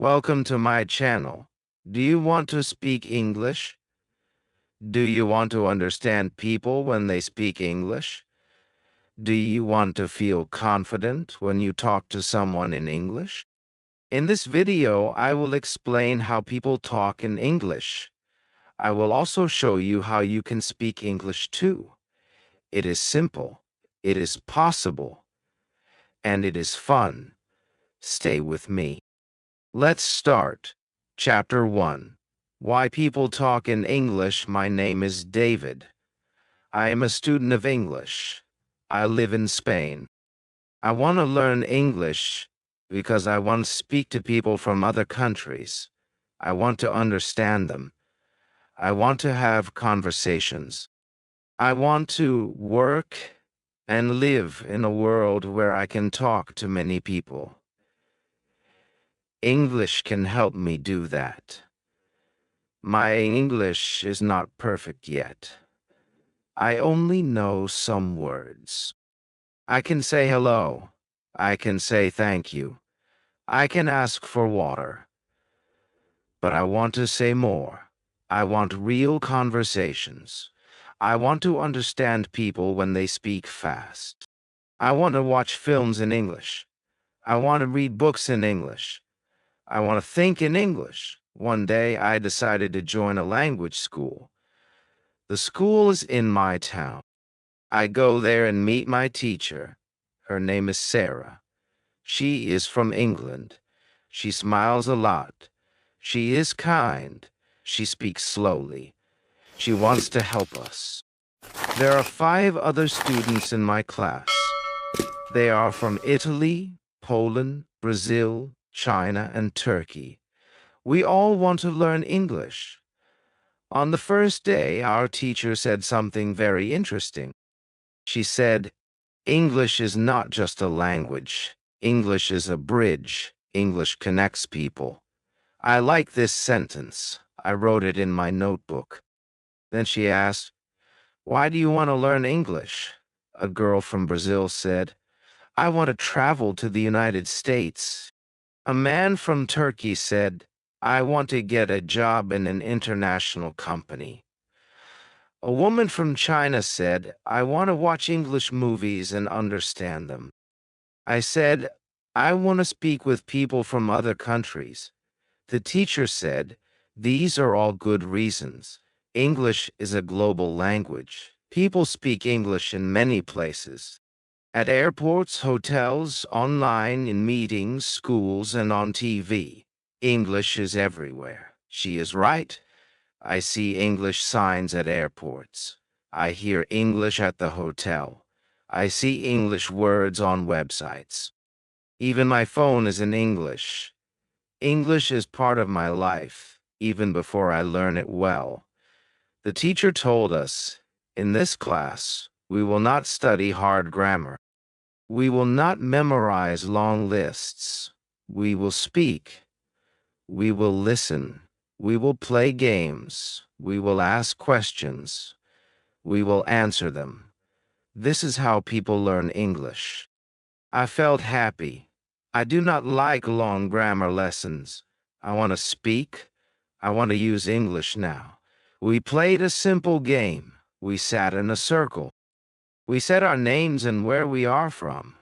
Welcome to my channel. Do you want to speak English? Do you want to understand people when they speak English? Do you want to feel confident when you talk to someone in English? In this video, I will explain how people talk in English. I will also show you how you can speak English too. It is simple, it is possible, and it is fun. Stay with me. Let's start. Chapter 1. Why People Talk in English. My name is David. I am a student of English. I live in Spain. I want to learn English because I want to speak to people from other countries. I want to understand them. I want to have conversations. I want to work and live in a world where I can talk to many people. English can help me do that. My English is not perfect yet. I only know some words. I can say hello. I can say thank you. I can ask for water. But I want to say more. I want real conversations. I want to understand people when they speak fast. I want to watch films in English. I want to read books in English. I want to think in English. One day I decided to join a language school. The school is in my town. I go there and meet my teacher. Her name is Sarah. She is from England. She smiles a lot. She is kind. She speaks slowly. She wants to help us. There are 5 other students in my class. They are from Italy, Poland, Brazil, China, and Turkey. We all want to learn English. On the first day, our teacher said something very interesting. She said, English is not just a language. English is a bridge. English connects people. I like this sentence. I wrote it in my notebook. Then she asked, Why do you want to learn English? A girl from Brazil said, I want to travel to the United States. A man from Turkey said, I want to get a job in an international company. A woman from China said, I want to watch English movies and understand them. I said, I want to speak with people from other countries. The teacher said, these are all good reasons. English is a global language. People speak English in many places. At airports, hotels, online, in meetings, schools, and on TV. English is everywhere. She is right. I see English signs at airports. I hear English at the hotel. I see English words on websites. Even my phone is in English. English is part of my life, even before I learn it well. The teacher told us, in this class, we will not study hard grammar. We will not memorize long lists. We will speak. We will listen. We will play games. We will ask questions. We will answer them. This is how people learn English. I felt happy. I do not like long grammar lessons. I want to speak. I want to use English now. We played a simple game. We sat in a circle. We said our names and where we are from.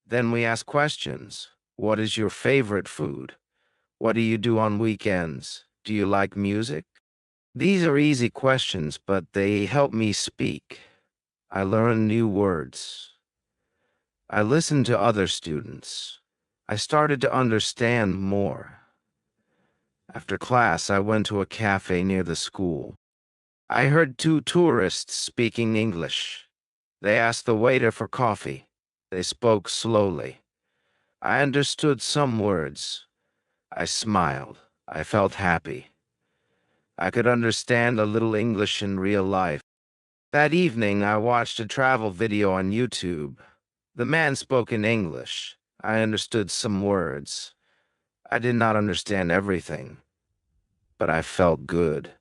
Then we asked questions. What is your favorite food? What do you do on weekends? Do you like music? These are easy questions, but they help me speak. I learn new words. I listened to other students. I started to understand more. After class, I went to a cafe near the school. I heard 2 tourists speaking English. They asked the waiter for coffee. They spoke slowly. I understood some words. I smiled. I felt happy. I could understand a little English in real life. That evening, I watched a travel video on YouTube. The man spoke in English. I understood some words. I did not understand everything, but I felt good.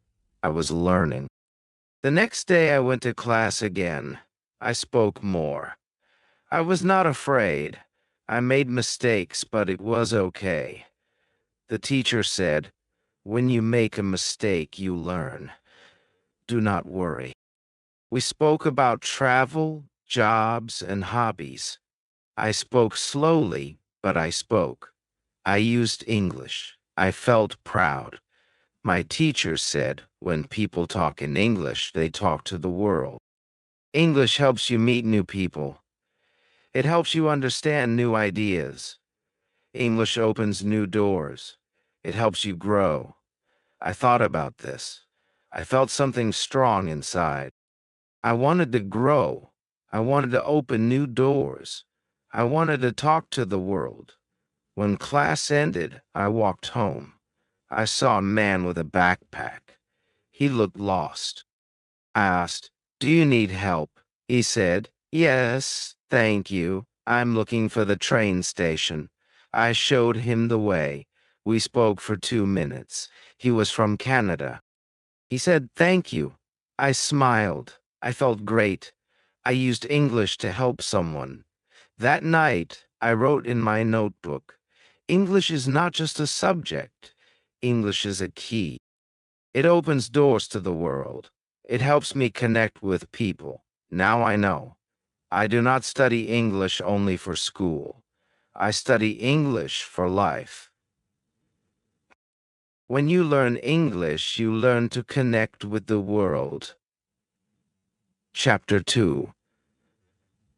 I was learning. The next day, I went to class again. I spoke more. I was not afraid. I made mistakes, but it was okay. The teacher said, "When you make a mistake, you learn. Do not worry." We spoke about travel, jobs, and hobbies. I spoke slowly, but I spoke. I used English. I felt proud. My teacher said, when people talk in English, they talk to the world. English helps you meet new people. It helps you understand new ideas. English opens new doors. It helps you grow. I thought about this. I felt something strong inside. I wanted to grow. I wanted to open new doors. I wanted to talk to the world. When class ended, I walked home. I saw a man with a backpack. He looked lost. I asked, "Do you need help?" He said, "Yes, thank you. I'm looking for the train station." I showed him the way. We spoke for 2 minutes. He was from Canada. He said, "Thank you." I smiled. I felt great. I used English to help someone. That night, I wrote in my notebook, "English is not just a subject. English is a key. It opens doors to the world. It helps me connect with people. Now I know. I do not study English only for school. I study English for life." When you learn English, you learn to connect with the world. Chapter 2.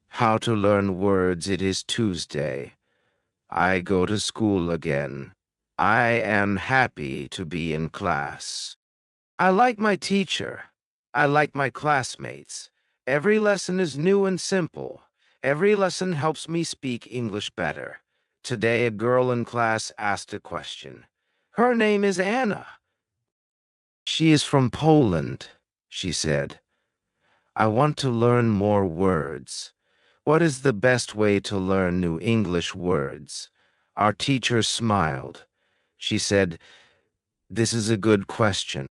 How to learn words. It is Tuesday. I go to school again. I am happy to be in class. I like my teacher. I like my classmates. Every lesson is new and simple. Every lesson helps me speak English better. Today, a girl in class asked a question. Her name is Anna. She is from Poland, she said. I want to learn more words. What is the best way to learn new English words? Our teacher smiled. She said, "This is a good question.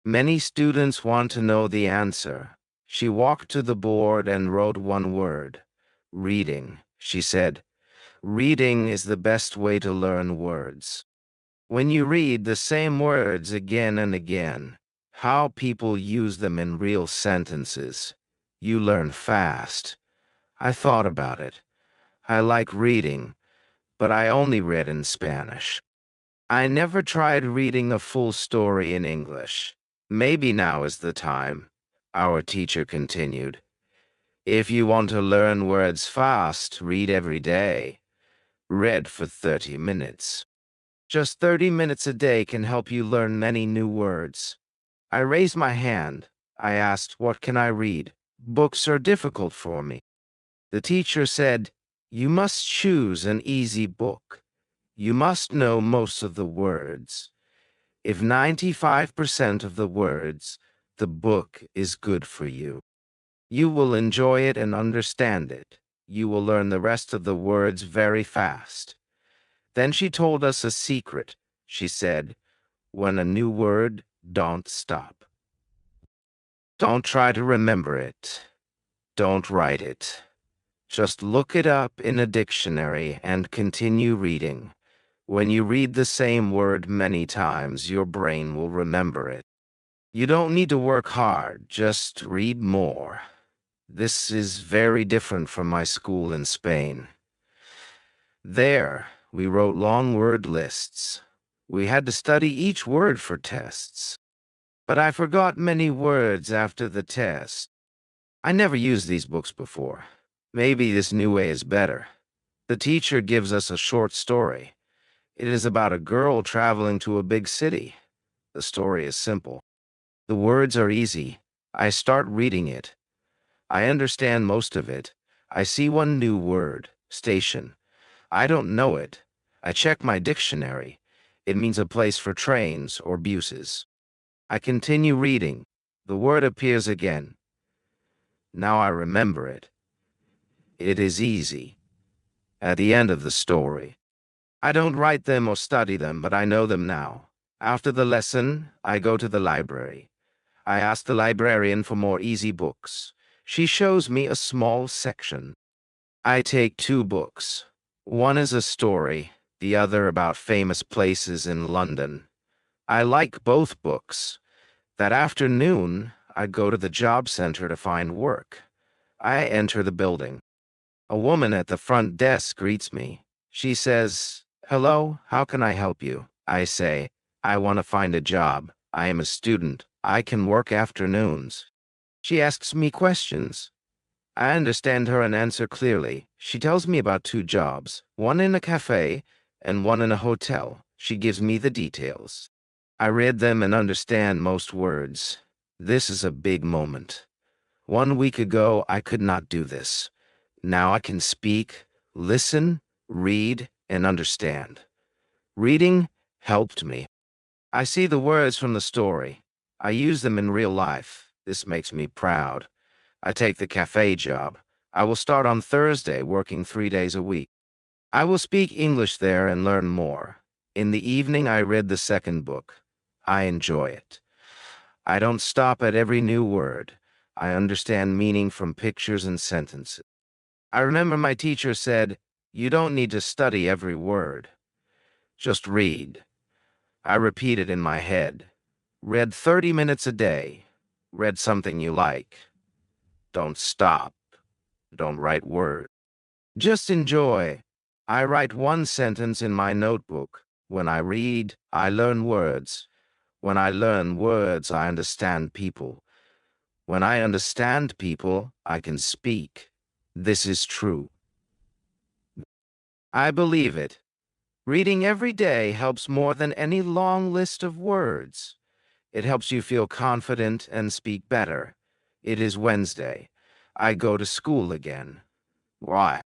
Many students want to know the answer." She walked to the board and wrote one word. "Reading," she said. "Reading is the best way to learn words. When you read the same words again and again, how people use them in real sentences, you learn fast." I thought about it. I like reading, but I only read in Spanish. I never tried reading a full story in English. Maybe now is the time, our teacher continued. If you want to learn words fast, read every day. Read for 30 minutes. Just 30 minutes a day can help you learn many new words. I raised my hand. I asked, "What can I read? Books are difficult for me." The teacher said, "You must choose an easy book. You must know most of the words. If 95% of the words, the book is good for you. You will enjoy it and understand it. You will learn the rest of the words very fast." Then she told us a secret. She said, "When a new word, don't stop. Don't try to remember it. Don't write it. Just look it up in a dictionary and continue reading. When you read the same word many times, your brain will remember it. You don't need to work hard, just read more." This is very different from my school in Spain. There, we wrote long word lists. We had to study each word for tests. But I forgot many words after the test. I never used these books before. Maybe this new way is better. The teacher gives us a short story. It is about a girl traveling to a big city. The story is simple. The words are easy. I start reading it. I understand most of it. I see one new word, station. I don't know it. I check my dictionary. It means a place for trains or buses. I continue reading. The word appears again. Now I remember it. It is easy. At the end of the story. I don't write them or study them, but I know them now. After the lesson, I go to the library. I ask the librarian for more easy books. She shows me a small section. I take 2 books. One is a story. the other about famous places in London. I like both books. That afternoon, I go to the job center to find work. I enter the building. A woman at the front desk greets me. She says, "Hello, how can I help you?" I say, "I want to find a job. I am a student. I can work afternoons." She asks me questions. I understand her and answer clearly. She tells me about two jobs, one in a cafe and one in a hotel. She gives me the details. I read them and understand most words. This is a big moment. 1 week ago, I could not do this. Now I can speak, listen, read, and understand. Reading helped me. I see the words from the story. I use them in real life. This makes me proud. I take the cafe job. I will start on Thursday, working 3 days a week. I will speak English there and learn more. In the evening, I read the second book. I enjoy it. I don't stop at every new word. I understand meaning from pictures and sentences. I remember my teacher said, "You don't need to study every word. Just read." I repeat it in my head. Read 30 minutes a day. Read something you like. Don't stop. Don't write words. Just enjoy. I write one sentence in my notebook. When I read, I learn words. When I learn words, I understand people. When I understand people, I can speak. This is true. I believe it. Reading every day helps more than any long list of words. It helps you feel confident and speak better. It is Wednesday. I go to school again. Why?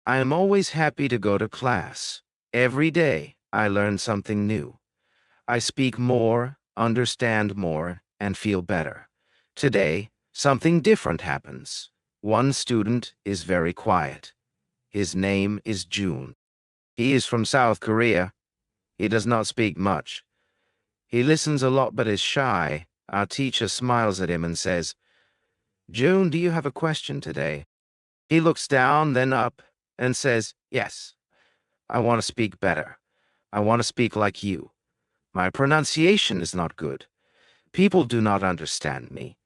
I am always happy to go to class. Every day, I learn something new. I speak more, understand more, and feel better. Today, something different happens. One student is very quiet. His name is June. He is from South Korea. He does not speak much. He listens a lot but is shy. Our teacher smiles at him and says, "June, do you have a question today?" He looks down, then up, and says, "Yes, I want to speak better. I want to speak like you. My pronunciation is not good. People do not understand me.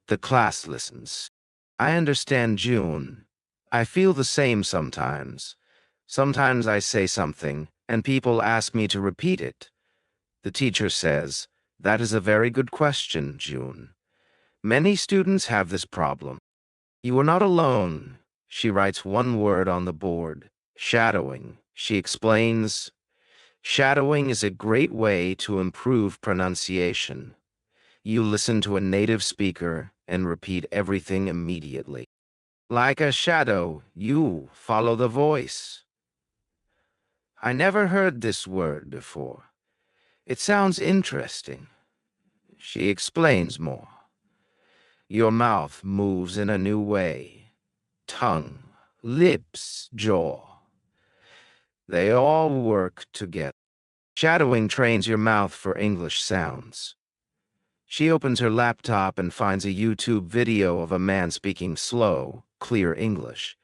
The class listens. I understand June. I feel the same sometimes. Sometimes I say something, and people ask me to repeat it. The teacher says, "That is a very good question, June." Many students have this problem. You are not alone. She writes one word on the board. Shadowing. She explains, shadowing is a great way to improve pronunciation. You listen to a native speaker and repeat everything immediately. Like a shadow, you follow the voice. I never heard this word before. It sounds interesting. She explains more. Your mouth moves in a new way. Tongue, lips, jaw. They all work together. Shadowing trains your mouth for English sounds. She opens her laptop and finds a YouTube video of a man speaking slow, clear English.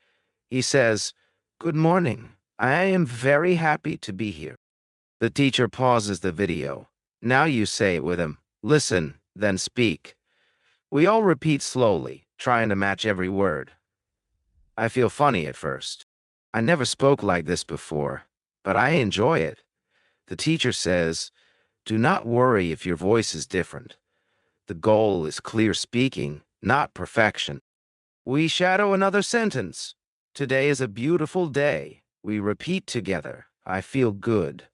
He says, "Good morning. I am very happy to be here." The teacher pauses the video. Now you say it with him. Listen, then speak. We all repeat slowly, trying to match every word. I feel funny at first. I never spoke like this before, but I enjoy it. The teacher says, "Do not worry if your voice is different. The goal is clear speaking, not perfection." We shadow another sentence. Today is a beautiful day. We repeat together. I feel good.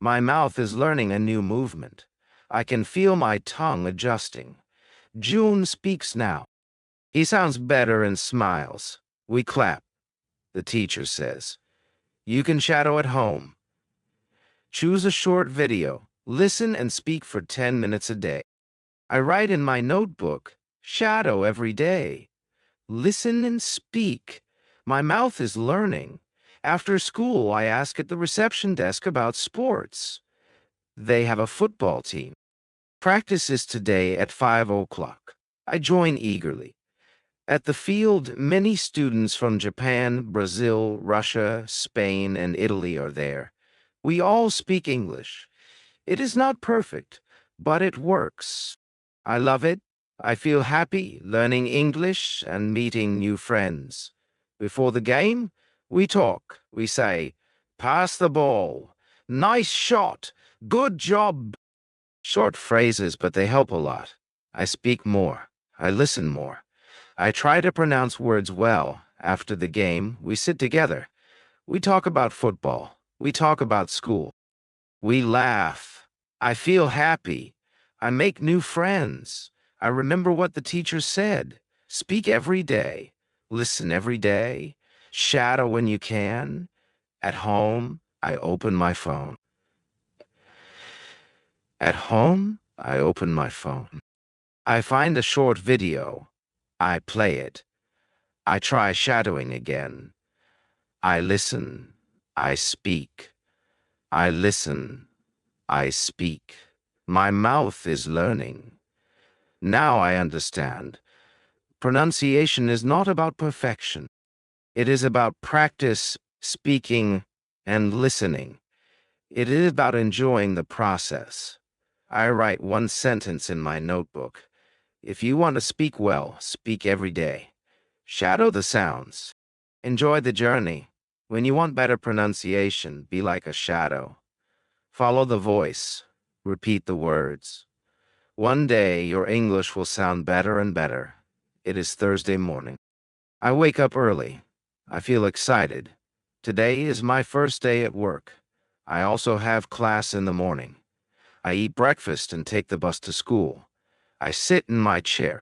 My mouth is learning a new movement. I can feel my tongue adjusting. June speaks now. He sounds better and smiles. We clap. The teacher says, "You can shadow at home. Choose a short video. Listen and speak for 10 minutes a day." I write in my notebook, shadow every day. Listen and speak. My mouth is learning. After school, I ask at the reception desk about sports. They have a football team. Practice is today at 5 o'clock. I join eagerly. At the field, many students from Japan, Brazil, Russia, Spain, and Italy are there. We all speak English. It is not perfect, but it works. I love it. I feel happy learning English and meeting new friends. Before the game, we talk. We say, pass the ball. Nice shot. Good job. Short phrases, but they help a lot. I speak more. I listen more. I try to pronounce words well. After the game, we sit together. We talk about football. We talk about school. We laugh. I feel happy. I make new friends. I remember what the teacher said. Speak every day. Listen every day. Shadow when you can. At home, I open my phone. At home, I open my phone. I find a short video. I play it. I try shadowing again. I listen. I speak. I listen. I speak. My mouth is learning. Now I understand. Pronunciation is not about perfection. It is about practice, speaking, and listening. It is about enjoying the process. I write one sentence in my notebook. If you want to speak well, speak every day. Shadow the sounds. Enjoy the journey. When you want better pronunciation, be like a shadow. Follow the voice. Repeat the words. One day your English will sound better and better. It is Thursday morning. I wake up early. I feel excited. Today is my first day at work. I also have class in the morning. I eat breakfast and take the bus to school. I sit in my chair.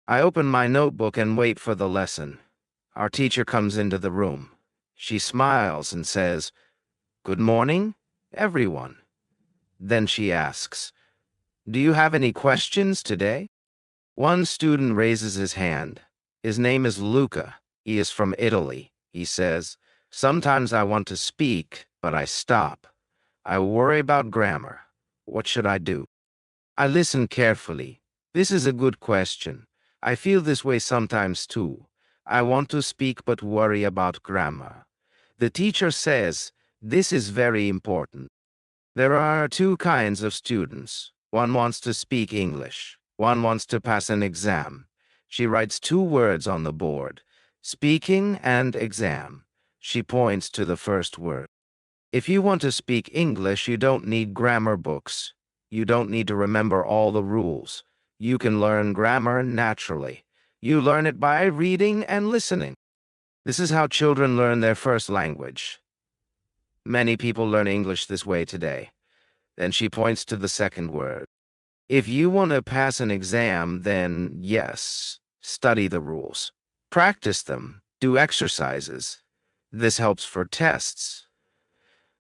I open my notebook and wait for the lesson. Our teacher comes into the room. She smiles and says, "Good morning, everyone." Then she asks, "Do you have any questions today?" One student raises his hand. His name is Luca. He is from Italy. He says, "Sometimes I want to speak, but I stop. I worry about grammar. What should I do?" I listen carefully. This is a good question. I feel this way sometimes too. I want to speak but worry about grammar. The teacher says, this is very important. There are two kinds of students. One wants to speak English. One wants to pass an exam. She writes two words on the board, speaking and exam. She points to the first word. If you want to speak English, you don't need grammar books. You don't need to remember all the rules. You can learn grammar naturally. You learn it by reading and listening. This is how children learn their first language. Many people learn English this way today. Then she points to the second word. If you want to pass an exam, then yes, study the rules. Practice them. Do exercises. This helps for tests.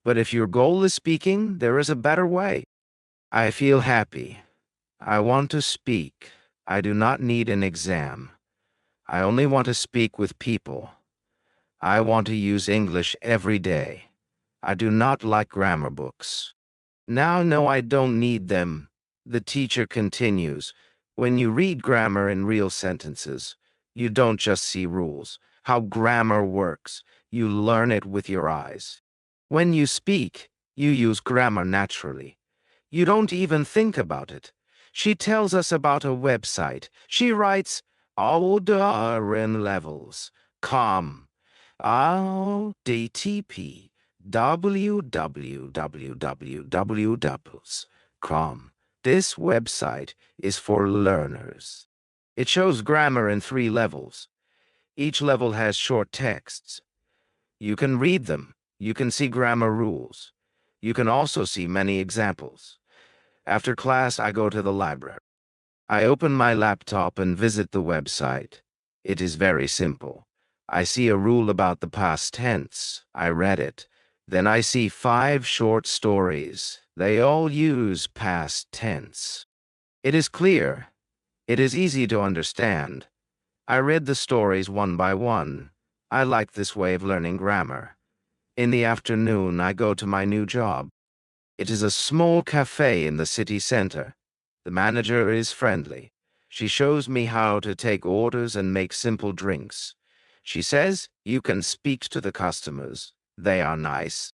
But if your goal is speaking, there is a better way. I feel happy. I want to speak. I do not need an exam. I only want to speak with people. I want to use English every day. I do not like grammar books. Now, no, I don't need them. The teacher continues. When you read grammar in real sentences, you don't just see rules, how grammar works. You learn it with your eyes. When you speak, you use grammar naturally. You don't even think about it. She tells us about a website. She writes, order in levels, com, DTP, www.com. This website is for learners. It shows grammar in 3 levels. Each level has short texts. You can read them. You can see grammar rules. You can also see many examples. After class, I go to the library. I open my laptop and visit the website. It is very simple. I see a rule about the past tense. I read it. Then I see 5 short stories. They all use past tense. It is clear. It is easy to understand. I read the stories one by one. I like this way of learning grammar. In the afternoon, I go to my new job. It is a small cafe in the city center. The manager is friendly. She shows me how to take orders and make simple drinks. She says you can speak to the customers. They are nice.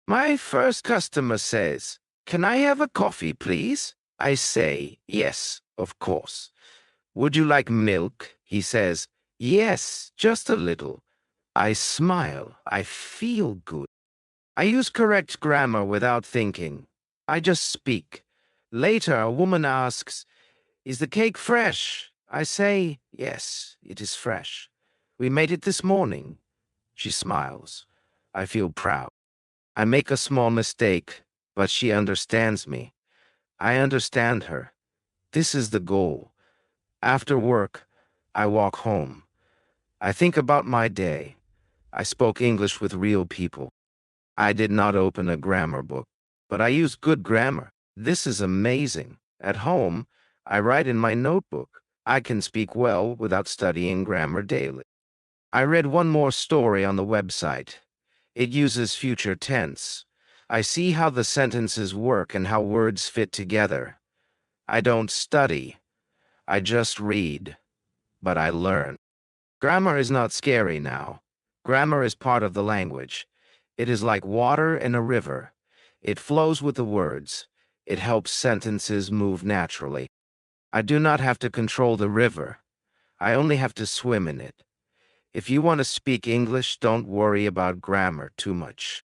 My first customer says, "Can I have a coffee, please?" I say, "Yes, of course." "Would you like milk?" He says, "Yes, just a little." I smile. I feel good. I use correct grammar without thinking. I just speak. Later, a woman asks, "Is the cake fresh?" I say, "Yes, it is fresh. We made it this morning." She smiles. I feel proud. I make a small mistake, but she understands me. I understand her. This is the goal. After work, I walk home. I think about my day. I spoke English with real people. I did not open a grammar book, but I use good grammar. This is amazing. At home, I write in my notebook. I can speak well without studying grammar daily. I read one more story on the website. It uses future tense. I see how the sentences work and how words fit together. I don't study. I just read, but I learn. Grammar is not scary now. Grammar is part of the language. It is like water in a river. It flows with the words. It helps sentences move naturally. I do not have to control the river. I only have to swim in it. If you want to speak English, don't worry about grammar too much.